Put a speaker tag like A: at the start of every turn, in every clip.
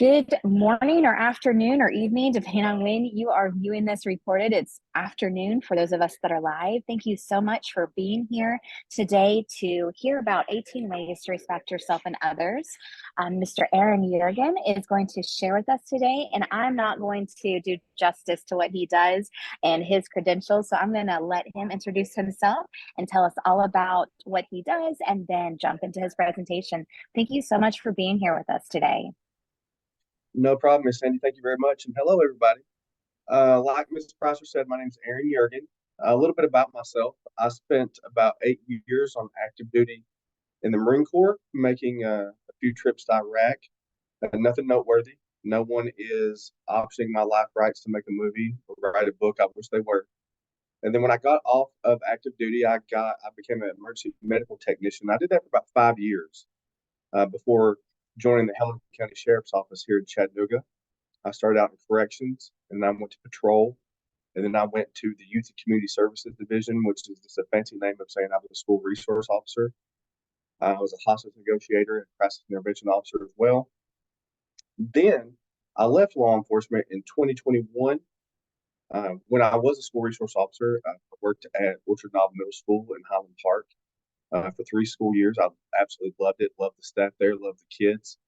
A: Good morning or afternoon or evening, depending on when you are viewing this recorded. It's afternoon for those of us that are live. Thank you so much for being here today to hear about 18 ways to respect yourself and others. Mr. Aaron Jurgen is going to share with us today, and I'm not going to do justice to what he does and his credentials. So I'm going to let him introduce himself and tell us all about what he does and then jump into his presentation. Thank you so much for being here with us today.
B: No problem, Miss Sandy. Thank you very much. And hello, everybody. Like Mrs. Pricer said, my name is Aaron Jurgen. A little bit about myself. I spent about 8 years on active duty in the Marine Corps, making a few trips to Iraq. Nothing noteworthy. No one is optioning my life rights to make a movie or write a book. I wish they were. And then when I got off of active duty, I became an emergency medical technician. I did that for about 5 years before joining the Hamilton County Sheriff's Office here in Chattanooga. I started out in corrections, and then I went to patrol, and then I went to the Youth and Community Services Division, which is just a fancy name of saying I was a school resource officer. I was a hostage negotiator and crisis intervention officer as well. Then I left law enforcement in 2021. When I was a school resource officer, I worked at Orchard Knob Middle School in Highland Park for 3 school years. I absolutely loved it, loved the staff there, loved the kids.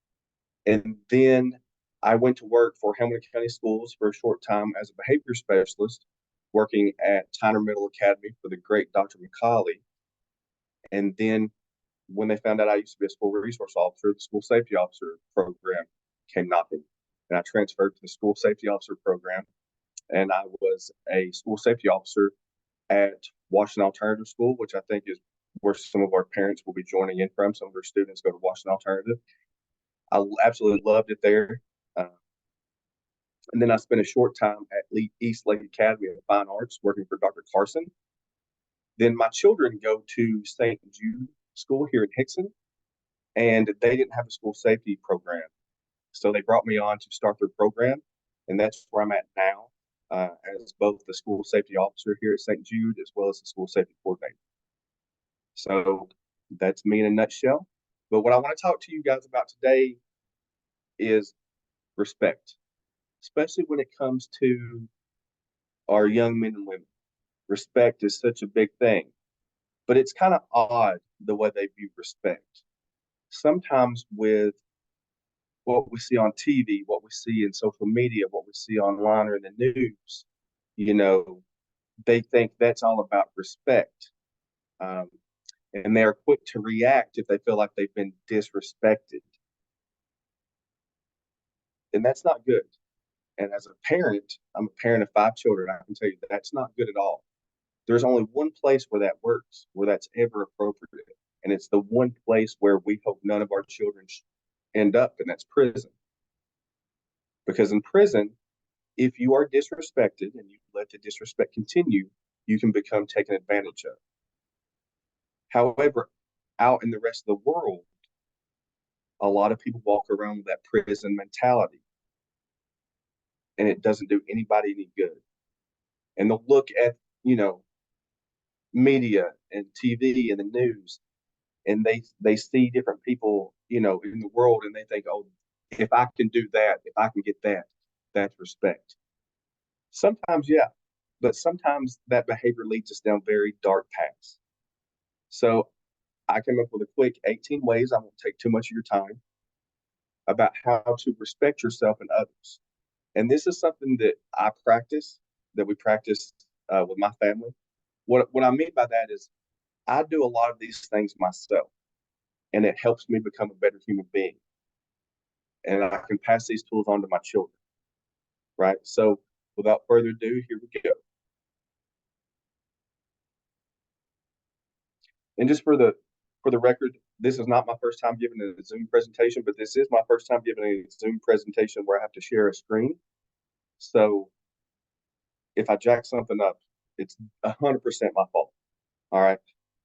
B: And then I went to work for Hamilton County Schools for a short time as a behavior specialist, working at Tyner Middle Academy for the great Dr. McCauley. And then when they found out I used to be a school resource officer, the school safety officer program came knocking. And I transferred to the school safety officer program. And I was a school safety officer at Washington Alternative School, which I think is where some of our parents will be joining in from. Some of their students go to Washington Alternative. I absolutely loved it there. Uh, and then I spent a short time at East Lake Academy of Fine Arts working for Dr. Carson. Then my children go to St. Jude School here in Hickson, and they didn't have a school safety program. So they brought me on to start their program, and that's where I'm at now as both the school safety officer here at St. Jude as well as the school safety coordinator. So that's me in a nutshell. But what I want to talk to you guys about today is respect, especially when it comes to our young men and women. Respect is such a big thing, but it's kind of odd the way they view respect. Sometimes with what we see on TV, what we see in social media, what we see online or in the news, you know, they think that's all about respect. Um, and they are quick to react if they feel like they've been disrespected. And that's not good. And as a parent, I'm a parent of 5 children. I can tell you that's not good at all. There's only one place where that works, where that's ever appropriate. And it's the one place where we hope none of our children end up, and that's prison. Because in prison, if you are disrespected and you let the disrespect continue, you can become taken advantage of. However, out in the rest of the world, a lot of people walk around with that prison mentality, and it doesn't do anybody any good. And they'll look at, media and TV and the news, and they see different people, in the world, and they think, oh, if I can do that, if I can get that, that's respect. Sometimes, yeah, but sometimes that behavior leads us down very dark paths. So I came up with a quick 18 ways, I won't take too much of your time, about how to respect yourself and others. And this is something that I practice, that we practice with my family. What I mean by that is I do a lot of these things myself, and it helps me become a better human being. And I can pass these tools on to my children, right? So without further ado, here we go. And just for the record, this is not my first time giving a Zoom presentation, but this is my first time giving a Zoom presentation where I have to share a screen. So if I jack something up, it's 100% my fault. All right.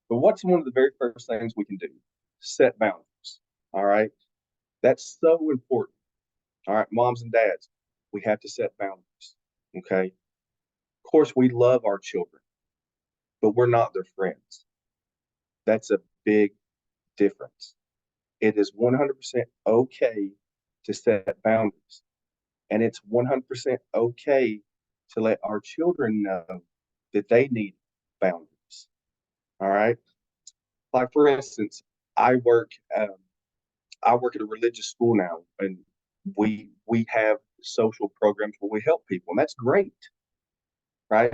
B: But what's one of the very first things we can do? Set boundaries. All right. That's so important. All right, moms and dads, we have to set boundaries. Okay. Of course, we love our children, but we're not their friends. That's a big difference. It is 100% okay to set boundaries. And it's 100% okay to let our children know that they need boundaries. All right. Like for instance, I work um, I work at a religious school now, and we have social programs where we help people, and that's great, right?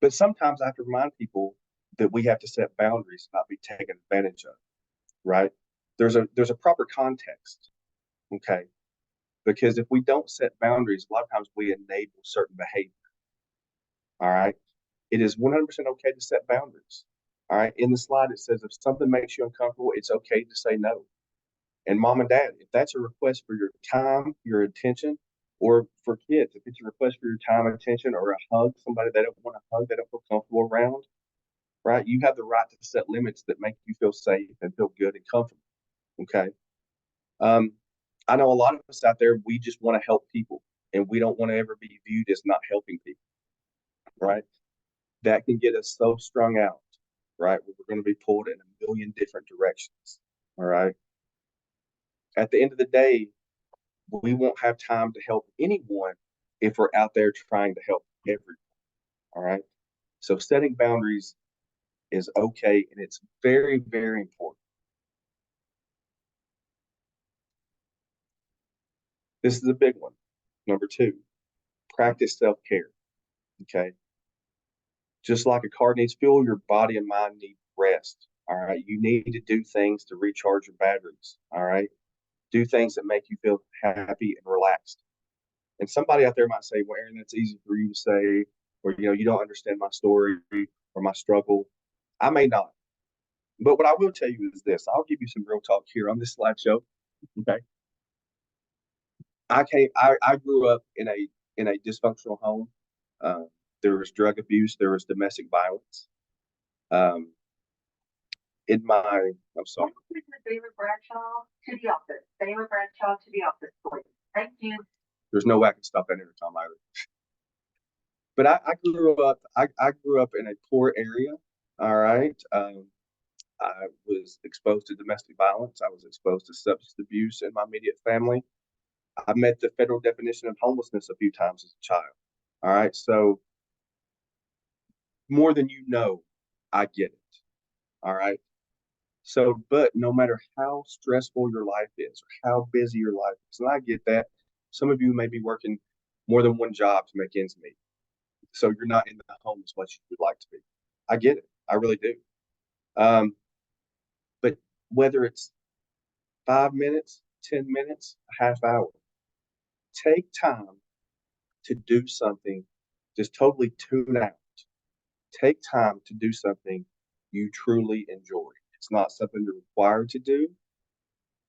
B: But sometimes I have to remind people that we have to set boundaries, not be taken advantage of, right? There's a proper context, okay? Because if we don't set boundaries, a lot of times we enable certain behavior. All right. It is 100% okay to set boundaries. All right. In the slide, it says if something makes you uncomfortable, it's okay to say no. And mom and dad, if that's a request for your time, your attention, or for kids, if it's a request for your time and attention or a hug, somebody they don't want to hug, they don't feel comfortable around, right? You have the right to set limits that make you feel safe and feel good and comfortable. Okay. Um, I know a lot of us out there, we just want to help people and we don't want to ever be viewed as not helping people, right? That can get us so strung out, right? We're going to be pulled in a million different directions. All right. At the end of the day, we won't have time to help anyone if we're out there trying to help everyone. All right. So setting boundaries is okay and it's very, very important. This is a big one. Number two, practice self care. Okay. Just like a car needs fuel, your body and mind need rest. All right. You need to do things to recharge your batteries. All right. Do things that make you feel happy and relaxed. And somebody out there might say, well, Aaron, that's easy for you to say, or, you don't understand my story or my struggle. I may not. But what I will tell you is this I'll give you some real talk here on this slideshow. Okay. I grew up in a dysfunctional home. Uh, there was drug abuse, there was domestic violence. Um, in my, I'm sorry. David Bradshaw to the office. David Bradshaw to the office, please. Thank you. There's no way I can stop that every time either. But I grew up in a poor area. All right. I was exposed to domestic violence. I was exposed to substance abuse in my immediate family. I met the federal definition of homelessness a few times as a child. All right. So more than you know, I get it. All right. So, but no matter how stressful your life is or how busy your life is, and I get that, some of you may be working more than one job to make ends meet. So you're not in the home as much as you'd like to be. I get it. I really do. Um, but whether it's 5 minutes, 10 minutes, a half hour, take time to do something, just totally tune out. Take time to do something you truly enjoy. It's not something you're required to do,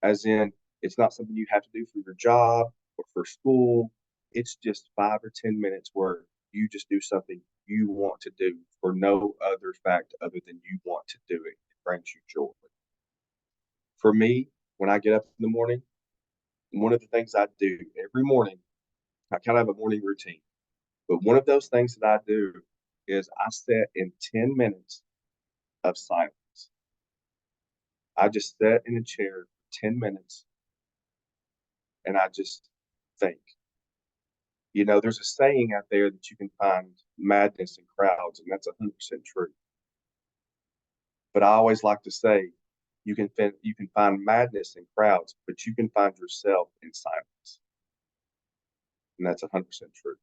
B: as in, it's not something you have to do for your job or for school. It's just 5 or 10 minutes where you just do something you want to do for no other fact other than you want to do it. It brings you joy. For me, when I get up in the morning, one of the things I do every morning, I kind of have a morning routine, but one of those things that I do is I sit in 10 minutes of silence. I just sit in a chair for 10 minutes and I just think. There's a saying out there that you can find madness in crowds, and that's 100% true. But I always like to say you can find madness in crowds, but you can find yourself in silence, and that's 100% true.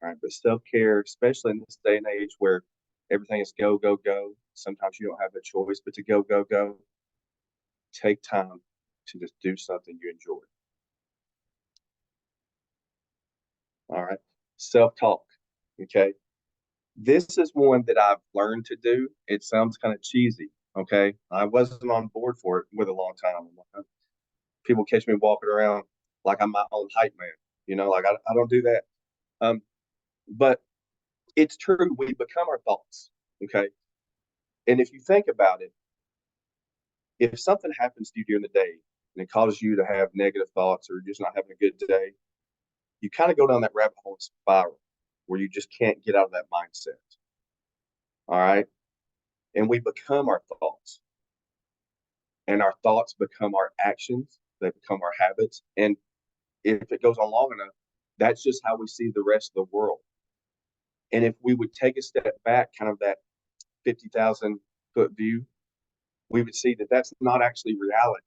B: All right, but self care, especially in this day and age where everything is go go go, sometimes you don't have a choice but to go go go. Take time to just do something you enjoy. All right, self talk. Okay, this is one that I've learned to do. It sounds kind of cheesy. Okay. I wasn't on board for it with a long time. People catch me walking around like I'm my own hype man. Like I don't do that. Um, but it's true. We become our thoughts. Okay. And if you think about it, if something happens to you during the day and it causes you to have negative thoughts or just not having a good day, you kind of go down that rabbit hole spiral where you just can't get out of that mindset. All right. And we become our thoughts. And our thoughts become our actions. they become our habits. And if it goes on long enough, that's just how we see the rest of the world. And if we would take a step back, kind of that 50,000-foot view, we would see that that's not actually reality.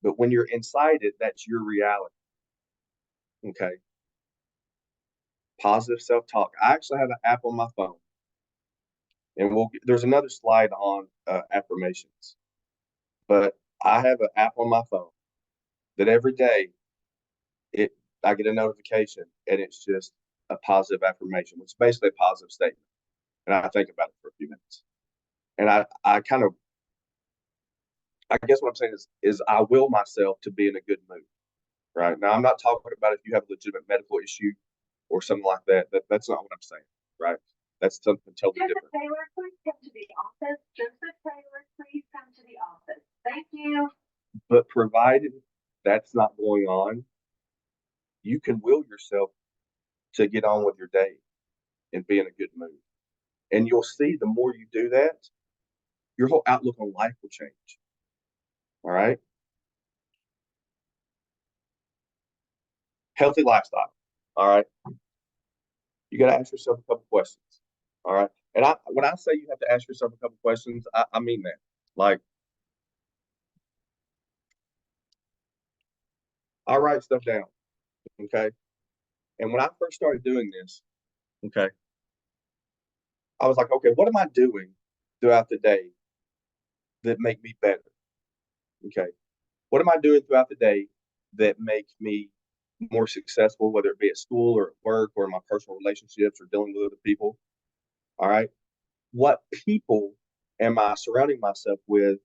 B: But when you're inside it, that's your reality. Okay. Positive self talk. I actually have an app on my phone, and there's another slide on affirmations. But I have an app on my phone that every day it I get a notification, and it's just a positive affirmation, which is basically a positive statement. And I think about it for a few minutes. And I kind of I guess what I'm saying is I will myself to be in a good mood. Right now, I'm not talking about if you have a legitimate medical issue or something like that. That's not what I'm saying. Right? That's something totally
C: Joseph
B: different.
C: Taylor, please come to the office. Joseph Taylor, please come to the office. Thank you.
B: But provided that's not going on, you can will yourself to get on with your day and be in a good mood. And you'll see the more you do that, your whole outlook on life will change. All right. Healthy lifestyle. All right. You got to ask yourself a couple questions. All right. And when I say you have to ask yourself a couple questions, I mean that. Like, I write stuff down. Okay. And when I first started doing this, okay, I was like, okay, what am I doing throughout the day that make me better? Okay. What am I doing throughout the day that makes me more successful, whether it be at school or at work or in my personal relationships or dealing with other people? All right. What people am I surrounding myself with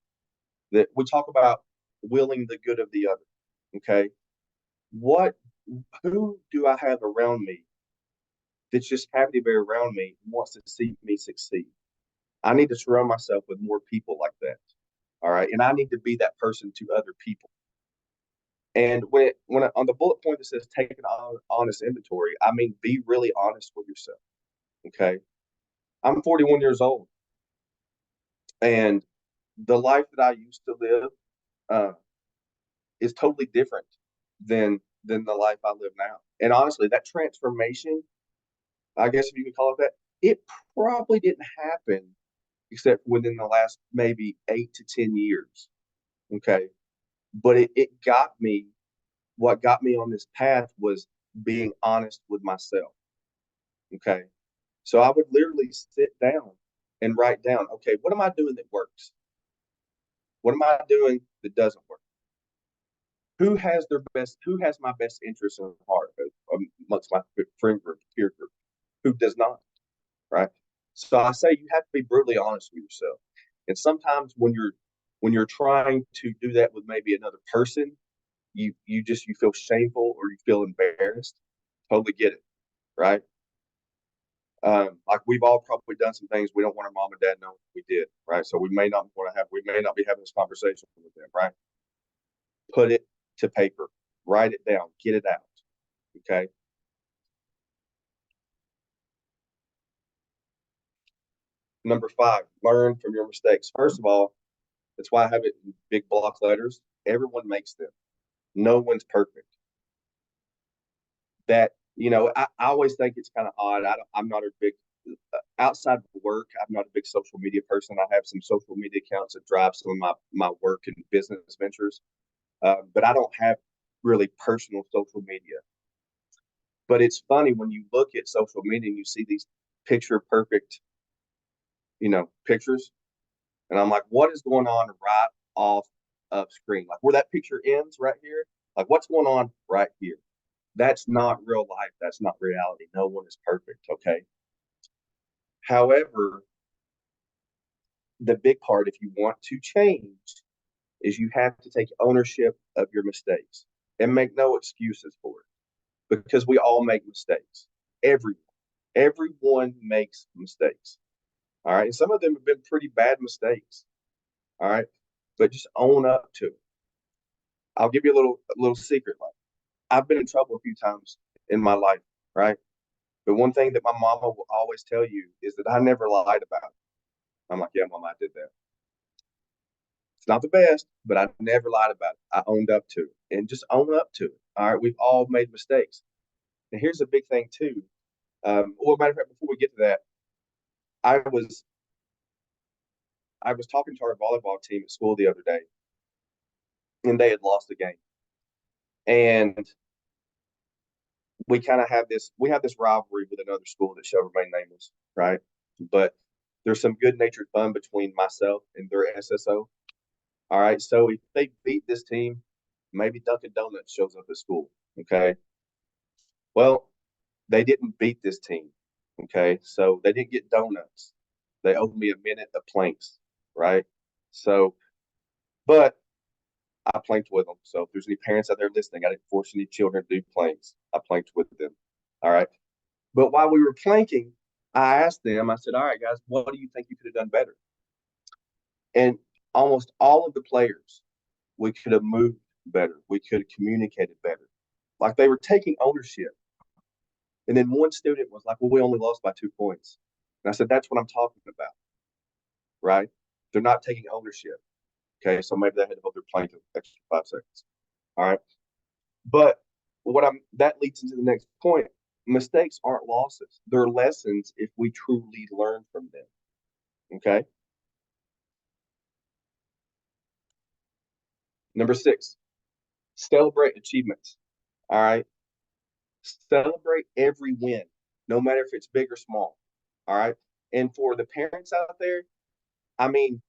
B: that we talk about willing the good of the other? Okay. What, who do I have around me that's just happy to be around me and wants to see me succeed? I need to surround myself with more people like that. All right. And I need to be that person to other people. And on the bullet point that says take an honest inventory, I mean, be really honest with yourself. Okay. I'm 41 years old, and the life that I used to live uh, is totally different than the life I live now. And honestly, that transformation, I guess if you could call it that, it probably didn't happen except within the last maybe 8 to 10 years. Okay. But it got me, what got me on this path was being honest with myself. Okay. So I would literally sit down and write down, okay, what am I doing that works? What am I doing that doesn't work? Who has my best interest in heart amongst my friend group, peer group? Who does not? Right. So I say you have to be brutally honest with yourself. And sometimes when you're trying to do that with maybe another person, you feel shameful or you feel embarrassed. Totally get it, right? Like we've all probably done some things we don't want our mom and dad know we did, right? So we may not be having this conversation with them, right? Put it to paper, write it down, get it out. Okay. Number 5, learn from your mistakes. First of all, that's why I have it in big block letters. Everyone makes them. No one's perfect. That, I always think it's kind of odd. I'm not a big, outside of work, I'm not a big social media person. I have some social media accounts that drive some of my work and business ventures, but I don't have really personal social media. But it's funny when you look at social media and you see these picture perfect, pictures. And I'm like, what is going on right off of screen? Like where that picture ends right here, like what's going on right here? That's not real life. That's not reality. No one is perfect. Okay. However, the big part, if you want to change, is you have to take ownership of your mistakes and make no excuses for it because we all make mistakes. Everyone makes mistakes. All right. And some of them have been pretty bad mistakes. All right. But just own up to it. I'll give you a little secret. Like I've been in trouble a few times in my life, right? But one thing that my mama will always tell you is that I never lied about it. I'm like, yeah, mom, I did that. not the best, but I never lied about it. I owned up to it and just own up to it. All right. We've all made mistakes. And here's a big thing too. Well, matter of fact, before we get to that, I was I was talking to our volleyball team at school the other day, and they had lost the game. And we have this rivalry with another school that shall remain nameless, right? But there's some good natured fun between myself and their SSO. All right. So if they beat this team, maybe Dunkin' Donuts shows up at school. Okay. Well, they didn't beat this team. Okay. So they didn't get donuts. They owed me a minute of planks. Right. So, but I planked with them. So if there's any parents out there listening, I didn't force any children to do planks. I planked with them. All right. But while we were planking, I asked them, I said, all right, guys, what do you think you could have done better? And almost all of the players, we could have moved better. We could have communicated better. Like they were taking ownership. And then one student was like, well, we only lost by 2 points. And I said, that's what I'm talking about, right? They're not taking ownership. Okay. So maybe they had to hold their plank an extra 5 seconds. All right. But that leads into the next point. Mistakes aren't losses. They're lessons if we truly learn from them. Okay. Number 6, celebrate achievements. All right. Celebrate every win, no matter if it's big or small. All right. And for the parents out there, I mean,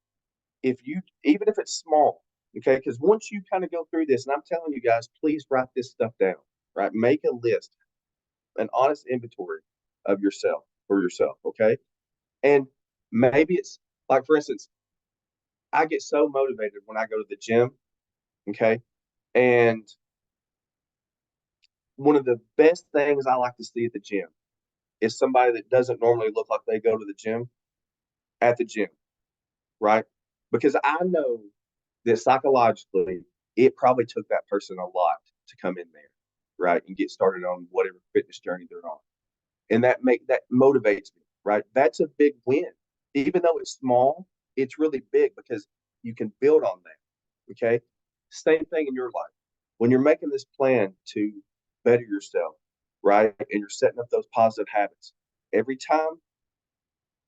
B: even if it's small, okay, because once you kind of go through this, and I'm telling you guys, please write this stuff down, right? Make a list, an honest inventory of yourself for yourself, okay? And maybe it's like, for instance, I get so motivated when I go to the gym, okay? And one of the best things I like to see at the gym is somebody that doesn't normally look like they go to the gym at the gym, right? Because I know that psychologically, it probably took that person a lot to come in there, right, and get started on whatever fitness journey they're on, and that motivates me, right? That's a big win, even though it's small. It's really big because you can build on that. Okay, same thing in your life when you're making this plan to better yourself, right, and you're setting up those positive habits. Every time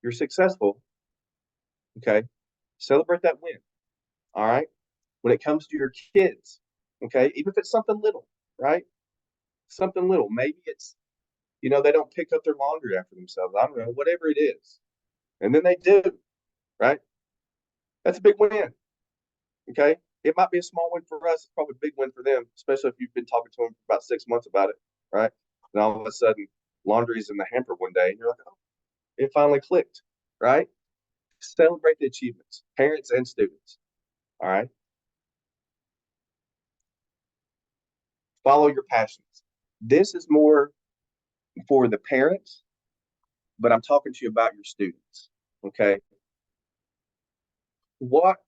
B: you're successful, okay, celebrate that win. All right. When it comes to your kids, okay, even if it's something little, right? Something little. Maybe it's, they don't pick up their laundry after themselves. I don't know, whatever it is. And then they do, right? That's a big win. Okay. It might be a small win for us. It's probably a big win for them, especially if you've been talking to them for about 6 months about it, right? And all of a sudden, laundry's in the hamper one day, and you're like, oh, it finally clicked, right? Celebrate the achievements, parents and students. All right. Follow your passions. This is more for the parents, but I'm talking to you about your students. Okay. What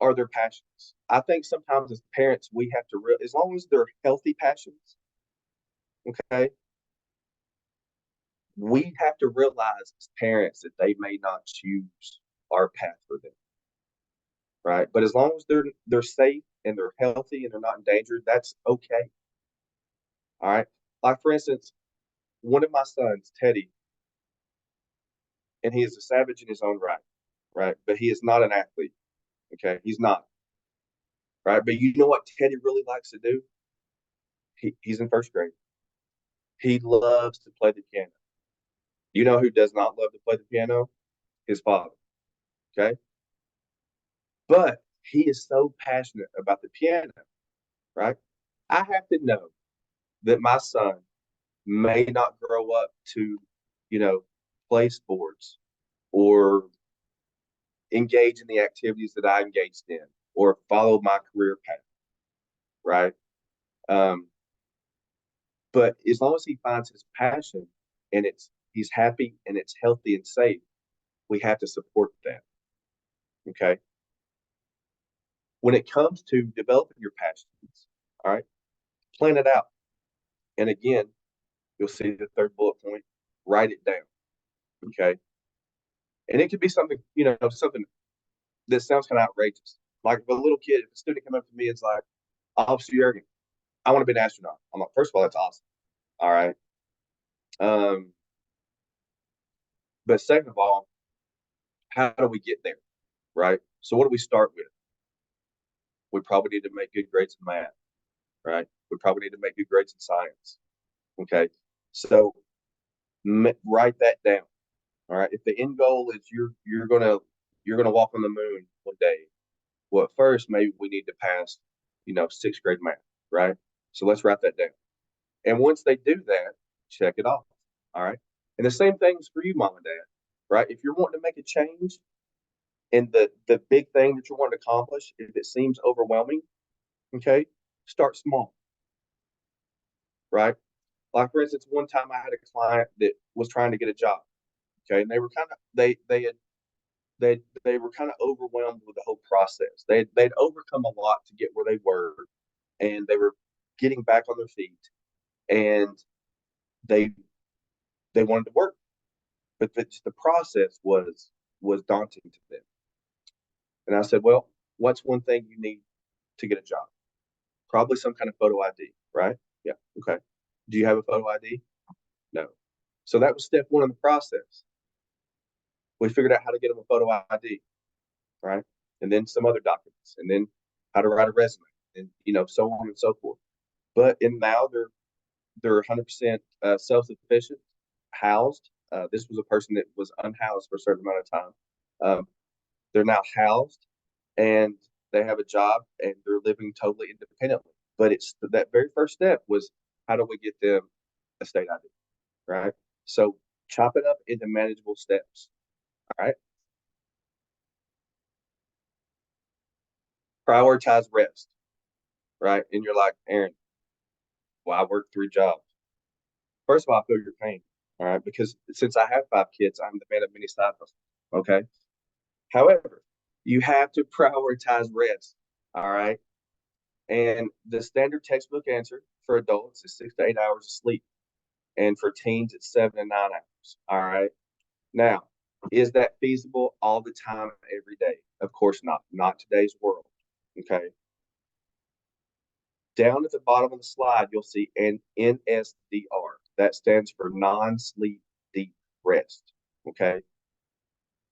B: are their passions? I think sometimes as parents, we have to as long as they're healthy passions, okay, we have to realize as parents that they may not choose our path for them. Right. But as long as they're safe and they're healthy and they're not endangered, that's okay. All right. Like for instance, one of my sons, Teddy, and he is a savage in his own right, right? But he is not an athlete. Okay. He's not. Right. But you know what Teddy really likes to do? He's in first grade. He loves to play the piano. You know who does not love to play the piano? His father. Okay. But he is so passionate about the piano, right? I have to know that my son may not grow up to, you know, play sports or engage in the activities that I engaged in or follow my career path, right? Um, but as long as he finds his passion and he's happy and it's healthy and safe, we have to support that. Okay. When it comes to developing your passions, all right, plan it out. And again, you'll see the third bullet point, write it down. Okay. And it could be something, something that sounds kind of outrageous. Like if a little kid, if a student come up to me, it's like, Officer Jurgen, I want to be an astronaut. I'm like, first of all, that's awesome. All right. Um, but second of all, how do we get there? Right. So what do we start with? We probably need to make good grades in math, right? We probably need to make good grades in science. Okay. So write that down. All right. If the end goal is you're gonna walk on the moon one day, well, at first maybe we need to pass, sixth grade math, right? So let's write that down. And once they do that, check it off. All right. And the same thing's for you, mom and dad, right? If you're wanting to make a change and the big thing that you're wanting to accomplish, if it seems overwhelming, okay, start small, right? Like for instance, one time I had a client that was trying to get a job. Okay, and they were kind of they were kind of overwhelmed with the whole process. They'd overcome a lot to get where they were, and they were getting back on their feet, and they they wanted to work, but the process was daunting to them. And I said, well, what's one thing you need to get a job? Probably some kind of photo ID, right? Yeah. Okay. Do you have a photo ID? No. So that was step one in the process. We figured out how to get them a photo ID, right? And then some other documents, and then how to write a resume, and so on and so forth. But and now they're 100% self-sufficient, housed. This was a person that was unhoused for a certain amount of time. They're now housed, and they have a job, and they're living totally independently. But it's that very first step was how do we get them a state ID, right? So chop it up into manageable steps. All right. Prioritize rest, right? And you're like, Aaron, well, I work 3 jobs. First of all, I feel your pain, all right? Because since I have 5 kids, I'm the man of many side hustles, okay? However, you have to prioritize rest, all right? And the standard textbook answer for adults is 6 to 8 hours of sleep. And for teens, it's 7 to 9 hours, all right? Now, is that feasible all the time, every day? Of course not. Not today's world, okay? Down at the bottom of the slide, you'll see an NSDR. That stands for non-sleep deep rest. Okay.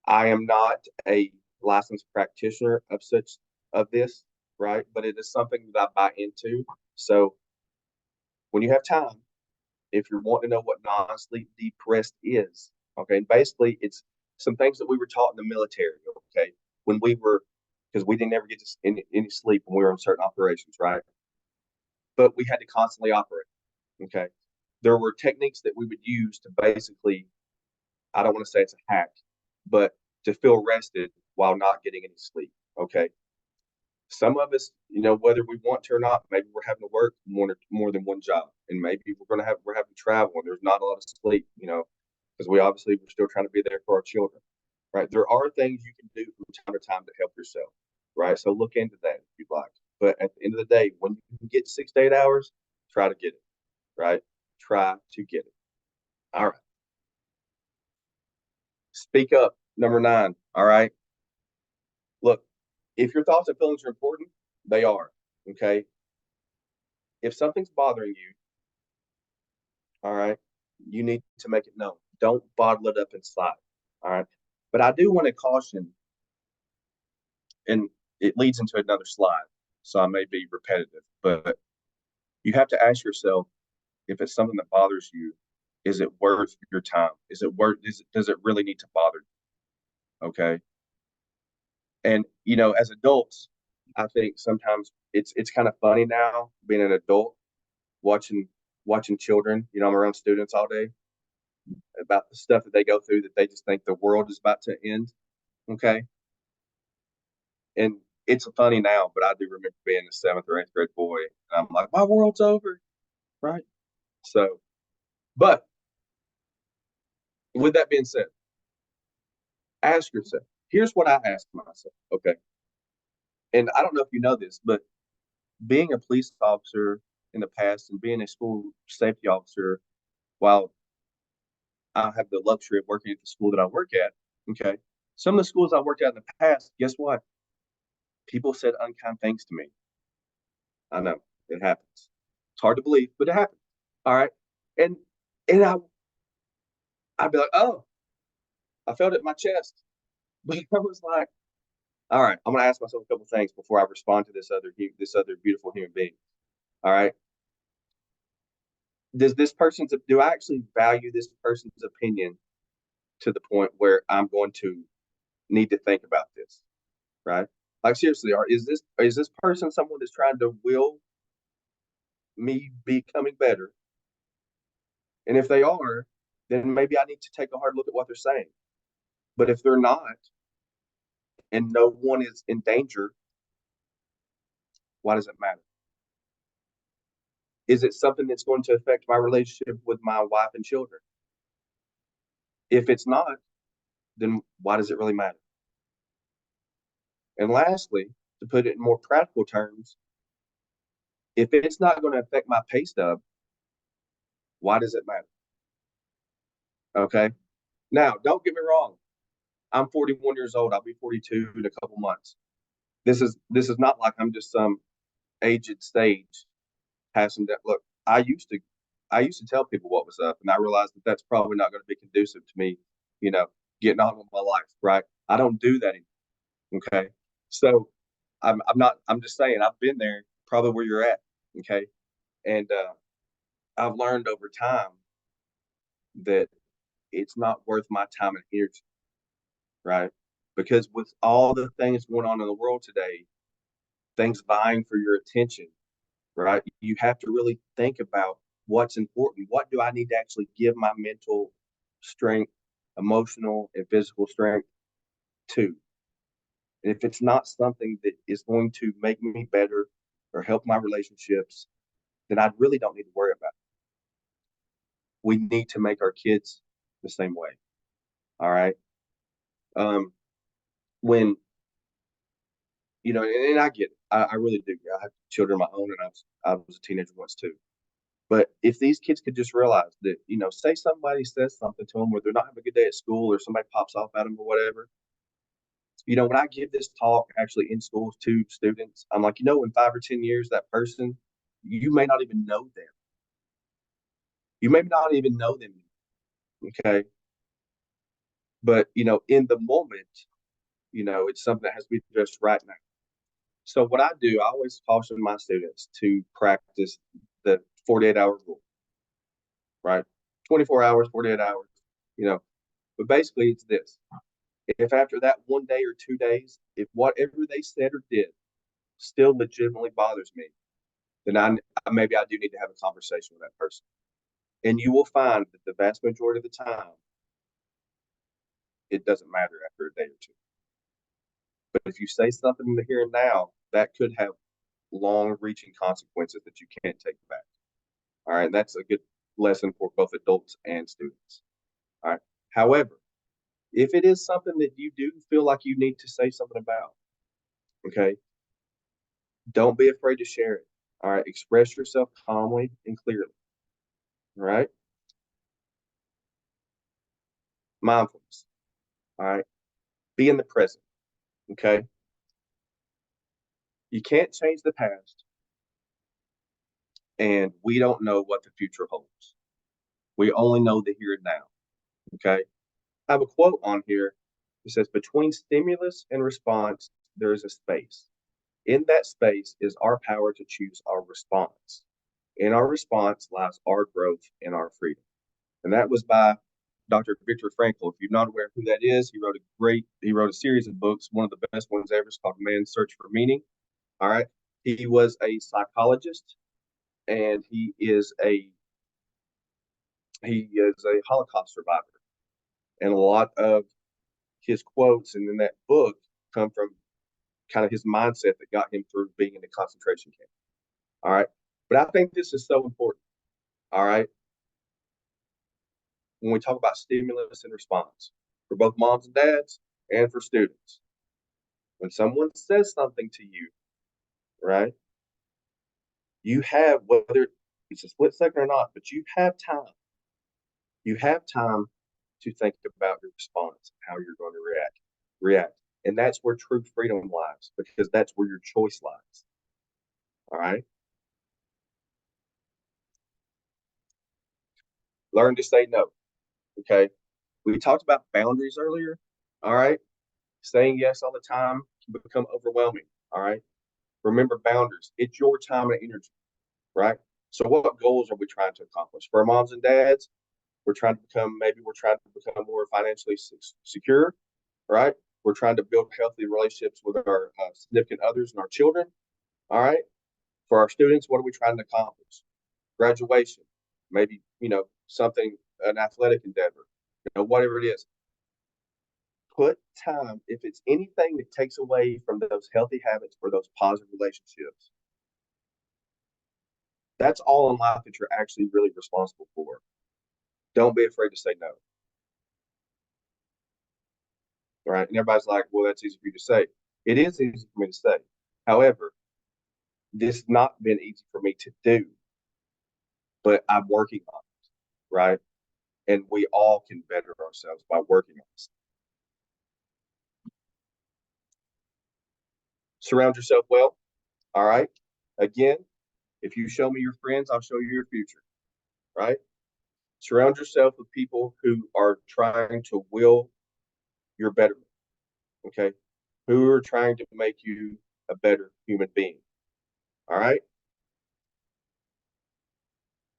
B: I am not a licensed practitioner of this, right? But it is something that I buy into. So when you have time, if you're wanting to know what non-sleep deep rest is, okay, and basically it's some things that we were taught in the military, okay, when we were because we didn't ever get to any sleep when we were in certain operations, right? But we had to constantly operate. Okay. There were techniques that we would use to basically, I don't want to say it's a hack, but to feel rested while not getting any sleep. Okay. Some of us, whether we want to or not, maybe we're having to work more than one job, and maybe we're having to travel, and there's not a lot of sleep, because we're still trying to be there for our children, right? There are things you can do from time to time to help yourself, right? So look into that if you'd like. But at the end of the day, when you can get 6 to 8 hours, try to get it, right? Try to get it. All right. Speak up. Number 9. All right. Look, if your thoughts and feelings are important, they are. Okay. If something's bothering you, all right, you need to make it known. Don't bottle it up inside. All right. But I do want to caution, and it leads into another slide. So I may be repetitive, but you have to ask yourself if it's something that bothers you, is it worth your time? Does it really need to bother you? Okay. And as adults, I think sometimes it's kind of funny now being an adult watching children. I'm around students all day about the stuff that they go through that they just think the world is about to end. Okay, and it's funny now, but I do remember being a 7th or 8th grade boy, and I'm like, my world's over, right? So, but with that being said, ask yourself. Here's what I ask myself. Okay, and I don't know if you know this, but being a police officer in the past and being a school safety officer, while I have the luxury of working at the school that I work at, okay, some of the schools I worked at in the past, guess what? People said unkind things to me. I know it happens. It's hard to believe, but it happens. All right. And and I'd be like, oh, I felt it in my chest. But I was like, all right, I'm gonna ask myself a couple things before I respond to this other beautiful human being. All right. Do I actually value this person's opinion to the point where I'm going to need to think about this? Right? Like seriously, is this person someone that's trying to will me becoming better? And if they are, then maybe I need to take a hard look at what they're saying. But if they're not, and no one is in danger, why does it matter? Is it something that's going to affect my relationship with my wife and children? If it's not, then why does it really matter? And lastly, to put it in more practical terms, if it's not going to affect my pay stub, why does it matter? Okay. Now, don't get me wrong. I'm 41 years old. I'll be 42 in a couple months. This is not like I'm just some aged sage passing that. Look, I used to tell people what was up, and I realized that that's probably not going to be conducive to me, you know, getting on with my life. Right? I don't do that anymore. Okay. So I'm not. I'm just saying I've been there, probably where you're at. Okay. And I've learned over time that it's not worth my time and energy, right? Because with all the things going on in the world today, things vying for your attention, right? You have to really think about what's important. What do I need to actually give my mental strength, emotional, and physical strength to? And if it's not something that is going to make me better or help my relationships, then I really don't need to worry about it. We need to make our kids the same way. All right. Um, when and I get it. I really do. I have children of my own, and I was a teenager once too. But if these kids could just realize that, say somebody says something to them where they're not having a good day at school or somebody pops off at them or whatever, when I give this talk actually in schools to students, I'm like, in 5 or 10 years, that person, you may not even know them. You may not even know them. Okay. But, in the moment, it's something that has to be addressed right now. So what I do, I always caution my students to practice the 48-hour rule, right? 24 hours, 48 hours, you know. But basically it's this. If after that one day or 2 days, if whatever they said or did still legitimately bothers me, then maybe I do need to have a conversation with that person. And you will find that the vast majority of the time, it doesn't matter after a day or two. But if you say something in the here and now, that could have long reaching consequences that you can't take back. All right. That's a good lesson for both adults and students. All right. However, if it is something that you do feel like you need to say something about, okay, don't be afraid to share it. All right. Express yourself calmly and clearly. All right. Mindfulness. All right. Be in the present. Okay. You can't change the past, and we don't know what the future holds. We only know the here and now. Okay. I have a quote on here. It says, between stimulus and response, there is a space. In that space is our power to choose our response. In our response lies our growth and our freedom. And that was by Dr. Viktor Frankl. If you're not aware of who that is, he wrote a series of books. One of the best ones ever is called Man's Search for Meaning. All right. He was a psychologist, and he is a Holocaust survivor. And a lot of his quotes and in that book come from kind of his mindset that got him through being in the concentration camp. All right. But I think this is so important. All right. When we talk about stimulus and response for both moms and dads and for students, when someone says something to you, right, you have, whether it's a split second or not, but you have time. You have time to think about your response, how you're going to react. And that's where true freedom lies, because that's where your choice lies. All right. Learn to say no. Okay. We talked about boundaries earlier. All right. Saying yes all the time can become overwhelming. All right. Remember boundaries. It's your time and energy. Right. So, what goals are we trying to accomplish? For our moms and dads, we're trying to become more financially secure. Right. We're trying to build healthy relationships with our significant others and our children. All right. For our students, what are we trying to accomplish? Graduation, maybe, something, an athletic endeavor, whatever it is. Put time, if it's anything that takes away from those healthy habits or those positive relationships, that's all in life that you're actually really responsible for. Don't be afraid to say no. All right. And everybody's like, well, that's easy for you to say. It is easy for me to say. However, this has not been easy for me to do, but I'm working on it. Right. And we all can better ourselves by working on this. Surround yourself well. All right. Again, if you show me your friends, I'll show you your future. Right. Surround yourself with people who are trying to will your betterment. Okay. Who are trying to make you a better human being. All right.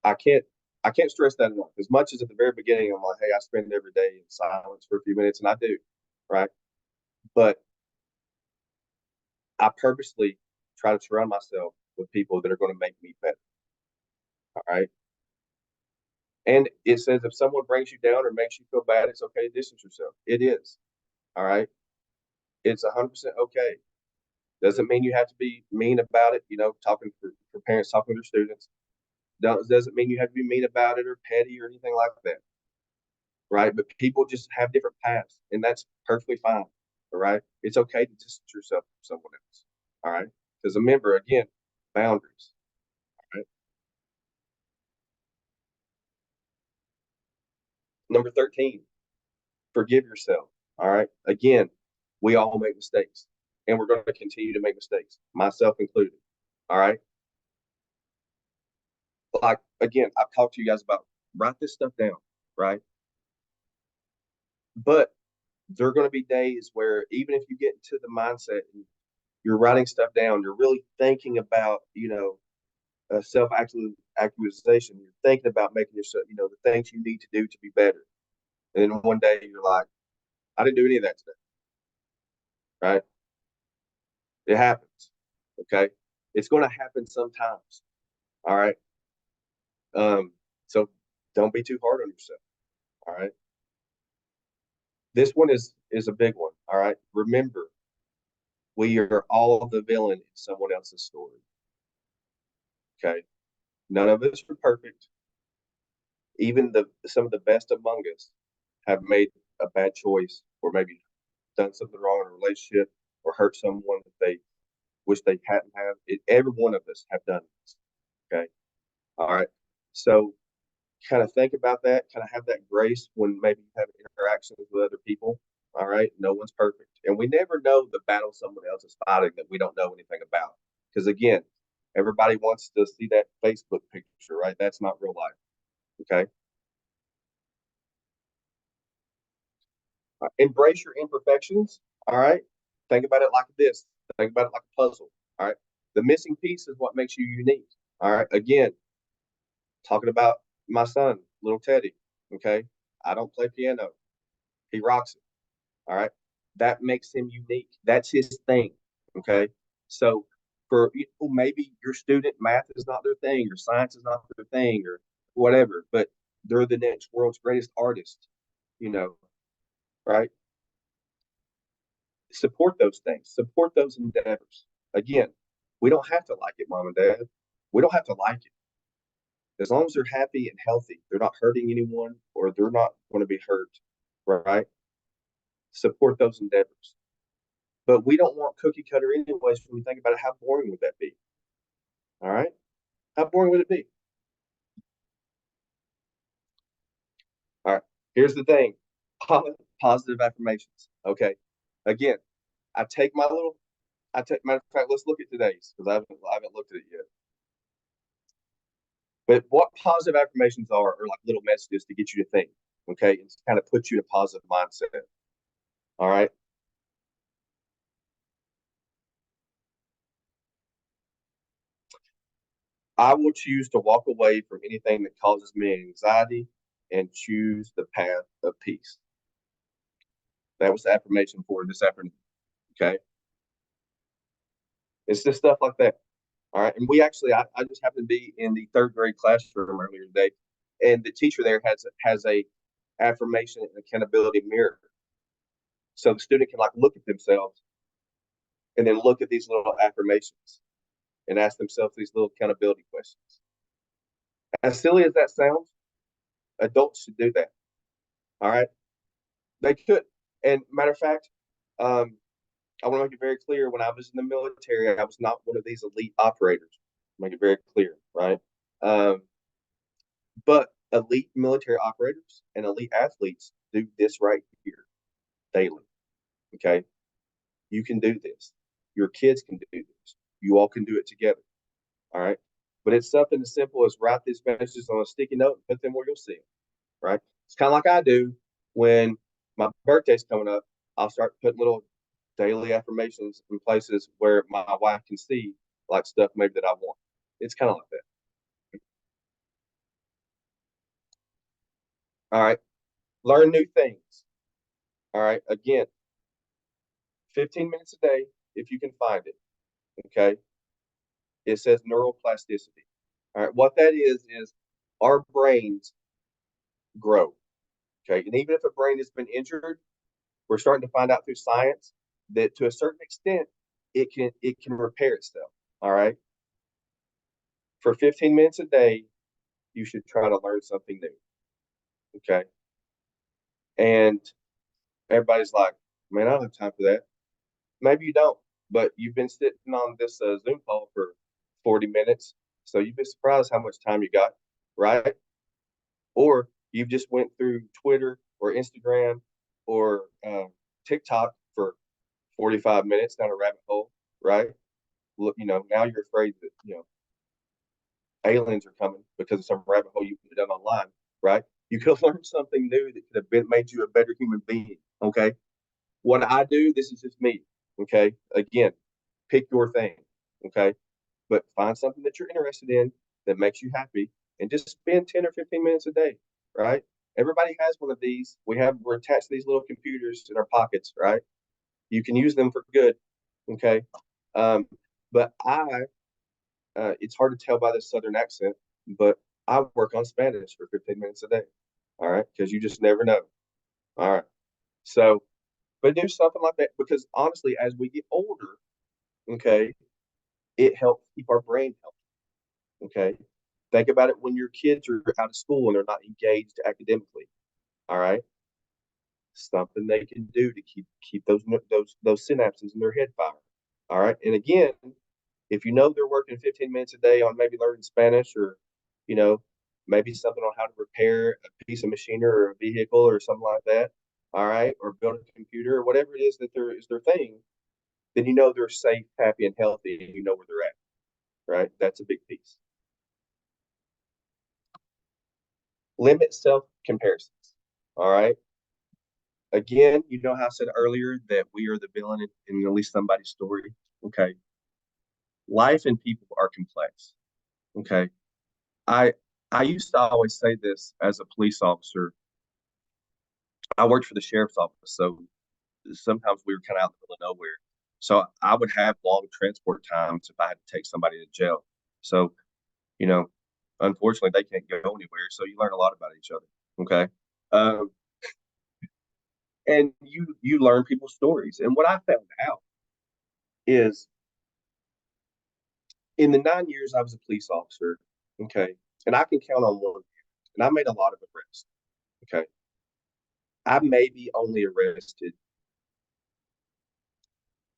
B: I can't I can't stress that enough. As much as at the very beginning, I'm like, hey, I spend every day in silence for a few minutes, and I do, right? But I purposely try to surround myself with people that are going to make me better. All right. And it says if someone brings you down or makes you feel bad, it's okay to distance yourself. It is. All right. It's 100% okay. Doesn't mean you have to be mean about it, talking for parents talking to their students. Doesn't mean you have to be mean about it or petty or anything like that. Right. But people just have different paths, and that's perfectly fine. All right. It's okay to distance yourself from someone else. All right. Because remember, again, boundaries. All right. Number 13, forgive yourself. All right. Again, we all make mistakes, and we're going to continue to make mistakes, myself included. All right. Like, again, I've talked to you guys about write this stuff down. Right. But there are going to be days where even if you get into the mindset and you're writing stuff down, you're really thinking about, self actualization. You're thinking about making yourself, the things you need to do to be better. And then one day you're like, I didn't do any of that today. Right. It happens. Okay. It's going to happen sometimes. All right. So don't be too hard on yourself. All right. This one is a big one. All right. Remember, we are all the villain in someone else's story. Okay. None of us are perfect. Even some of the best among us have made a bad choice or maybe done something wrong in a relationship or hurt someone that they wish they hadn't have. Every one of us have done this. Okay. All right. So kind of think about that, kind of have that grace when maybe you have interactions with other people. All right. No one's perfect. And we never know the battle someone else is fighting that we don't know anything about. Because again, everybody wants to see that Facebook picture, right? That's not real life. Okay. Embrace your imperfections. All right. Think about it like this. Think about it like a puzzle. All right. The missing piece is what makes you unique. All right. Again, talking about my son, little Teddy. Okay. I don't play piano. He rocks it. All right. That makes him unique. That's his thing. Okay. So for maybe your student, math is not their thing, or science is not their thing, or whatever, but they're the next world's greatest artist, you know, right? Support those things, support those endeavors. Again, we don't have to like it, mom and dad. We don't have to like it. As long as they're happy and healthy, they're not hurting anyone or they're not going to be hurt, right? Support those endeavors. But we don't want cookie cutter anyways when we think about it. How boring would that be? All right. How boring would it be? All right. Here's the thing positive affirmations. Okay. Again, I take my little, I take, matter of fact, let's look at today's because I haven't looked at it yet. But what positive affirmations are like little messages to get you to think, okay, and to kind of put you in a positive mindset. All right. I will choose to walk away from anything that causes me anxiety and choose the path of peace. That was the affirmation for this afternoon. Okay. It's just stuff like that. All right. And we actually, I just happened to be in the third grade classroom earlier today, and the teacher there has a affirmation and accountability mirror. So the student can like look at themselves and then look at these little affirmations and ask themselves these little accountability questions. As silly as that sounds, adults should do that. All right. They could. And matter of fact, um, I want to make it very clear when I was in the military, I was not one of these elite operators. Make it very clear, right? Um, but elite military operators and elite athletes do this right here daily. Okay. You can do this. Your kids can do this. You all can do it together. All right. But it's something as simple as write these messages on a sticky note and put them where you'll see them. Right. It's kind of like I do when my birthday's coming up. I'll start putting little daily affirmations in places where my wife can see like stuff maybe that I want. It's kind of like that. All right. Learn new things. All right. Again, 15 minutes a day if you can find it. Okay. It says neuroplasticity. All right. What that is our brains grow. Okay. And even if a brain has been injured, we're starting to find out through science that to a certain extent, it can repair itself. All right. For 15 minutes a day, you should try to learn something new. Okay. And everybody's like, man, I don't have time for that. Maybe you don't, but you've been sitting on this Zoom call for 40 minutes. So you'd be surprised how much time you got, right? Or you've just went through Twitter or Instagram or TikTok for 45 minutes down a rabbit hole, right? Look, now you're afraid that, aliens are coming because of some rabbit hole you put down online, right? You could have learned something new that could have made you a better human being. Okay. What I do, this is just me. Okay. Again, pick your thing. Okay. But find something that you're interested in that makes you happy and just spend 10 or 15 minutes a day. Right. Everybody has one of these. We're attached to these little computers in our pockets, right? You can use them for good. Okay. Um, but it's hard to tell by this Southern accent, but I work on Spanish for 15 minutes a day. All right. Because you just never know. All right. So, but do something like that because honestly, as we get older, okay, it helps keep our brain healthy. Okay. Think about it when your kids are out of school and they're not engaged academically. All right. Something they can do to keep those synapses in their head firing. All right. And again, if you know they're working 15 minutes a day on maybe learning Spanish or, you know, maybe something on how to repair a piece of machinery or a vehicle or something like that, all right, or build a computer or whatever it is that is their thing, then you know they're safe, happy, and healthy, and you know where they're at, right? That's a big piece. Limit self comparisons, all right. Again, you know how I said earlier that we are the villain in at least somebody's story. Okay. Life and people are complex. Okay. I I used to always say this as a police officer. I worked for the sheriff's office, so sometimes we were kind of out in the middle of nowhere. So I would have long transport times if I had to take somebody to jail. So, you know, unfortunately they can't go anywhere. So you learn a lot about each other. Okay. Um, and you learn people's stories. And what I found out is in the 9 years I was a police officer, okay, and I can count on one hand, and I made a lot of arrests. Okay. I maybe only arrested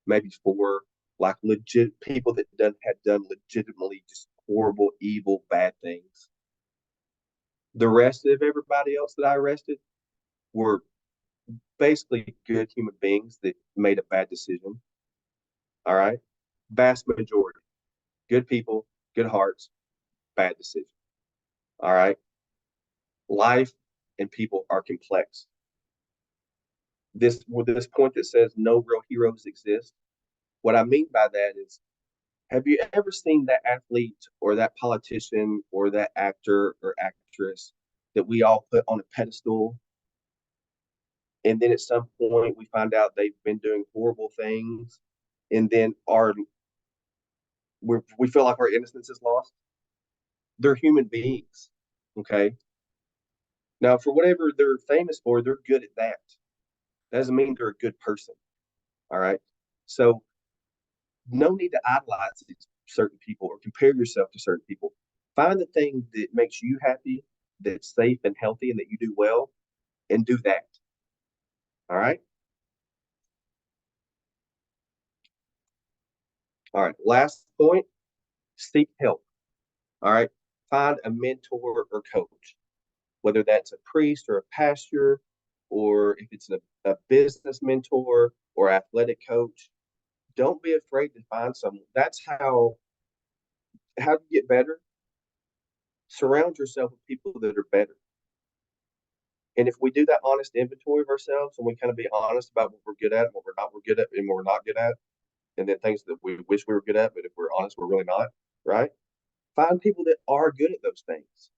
B: maybe four like legit people that had done legitimately just horrible, evil, bad things. The rest of everybody else that I arrested were basically good human beings that made a bad decision. All right. Vast majority. Good people, good hearts, bad decision. All right. Life and people are complex. This point that says no real heroes exist. What I mean by that is, have you ever seen that athlete or that politician or that actor or actress that we all put on a pedestal? And then at some point we find out they've been doing horrible things, and then we feel like our innocence is lost. They're human beings. Okay. Now, for whatever they're famous for, they're good at that. That doesn't mean they're a good person. All right. So, no need to idolize certain people or compare yourself to certain people. Find the thing that makes you happy, that's safe and healthy, and that you do well, and do that. All right. All right. Last point, seek help. All right. Find a mentor or coach, whether that's a priest or a pastor, or if it's a business mentor or athletic coach. Don't be afraid to find someone. That's how to get better. Surround yourself with people that are better. And if we do that honest inventory of ourselves and we kind of be honest about what we're good at, what we're good at, and what we're not good at, and then things that we wish we were good at, but if we're honest, we're really not, right? Find people that are good at those things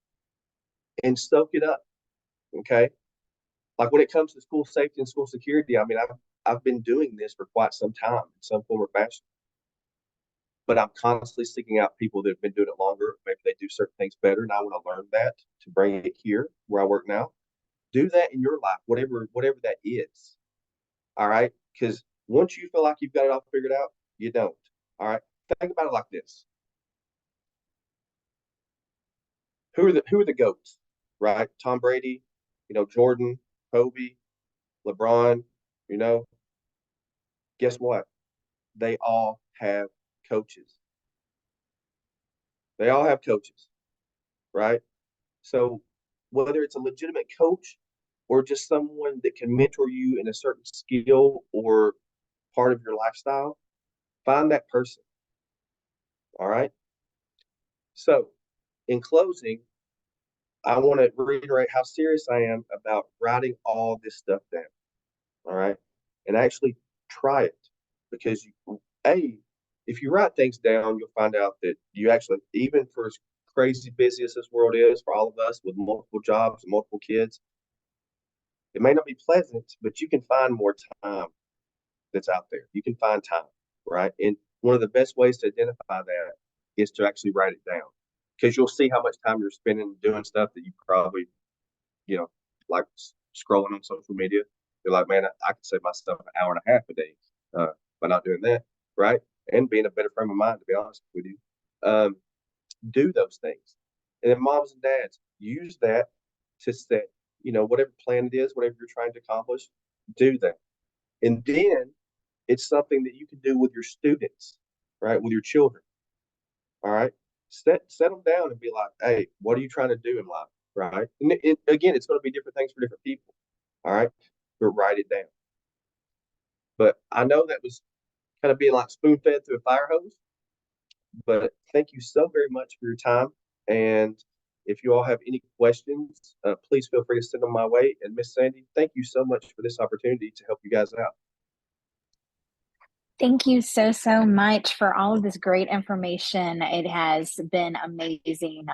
B: and soak it up. Okay. Like when it comes to school safety and school security, I mean, I've been doing this for quite some time in some form or fashion, but I'm constantly seeking out people that have been doing it longer. Maybe they do certain things better, and I want to learn that to bring it here where I work now. Do that in your life, whatever that is. All right, because once you feel like you've got it all figured out, you don't. All right, think about it like this: who are the goats? Right, Tom Brady, Jordan, Kobe, LeBron. You know, guess what? They all have coaches. They all have coaches, right? So whether it's a legitimate coach or just someone that can mentor you in a certain skill or part of your lifestyle, find that person. All right. So, in closing, I want to reiterate how serious I am about writing all this stuff down. All right. And actually try it because if you write things down, you'll find out that you actually, even for as crazy busy as this world is for all of us with multiple jobs and multiple kids, it may not be pleasant, but you can find more time that's out there. You can find time, right? And one of the best ways to identify that is to actually write it down because you'll see how much time you're spending doing stuff that you probably, you know, like scrolling on social media. You're like, man, I could save myself an hour and a half a day by not doing that, right? And being a better frame of mind, to be honest with you. Um, do those things. And then moms and dads, use that to set, whatever plan it is, whatever you're trying to accomplish, do that. And then it's something that you can do with your students, right? With your children. All right. Set them down and be like, hey, what are you trying to do in life? Right. And again, it's going to be different things for different people. All right. But write it down. But I know that was kind of being like spoon fed through a fire hose. But thank you so very much for your time. And if you all have any questions, please feel free to send them my way. And Miss Sandy, thank you so much for this opportunity to help you guys out.
A: Thank you so, so much for all of this great information. It has been amazing.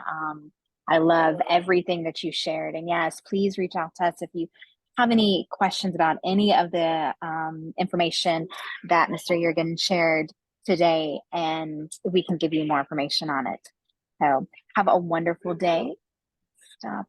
A: I love everything that you shared. And yes, please reach out to us if you have any questions about any of the information that Mr. Jurgen shared today, and we can give you more information on it. So have a wonderful day. Stop.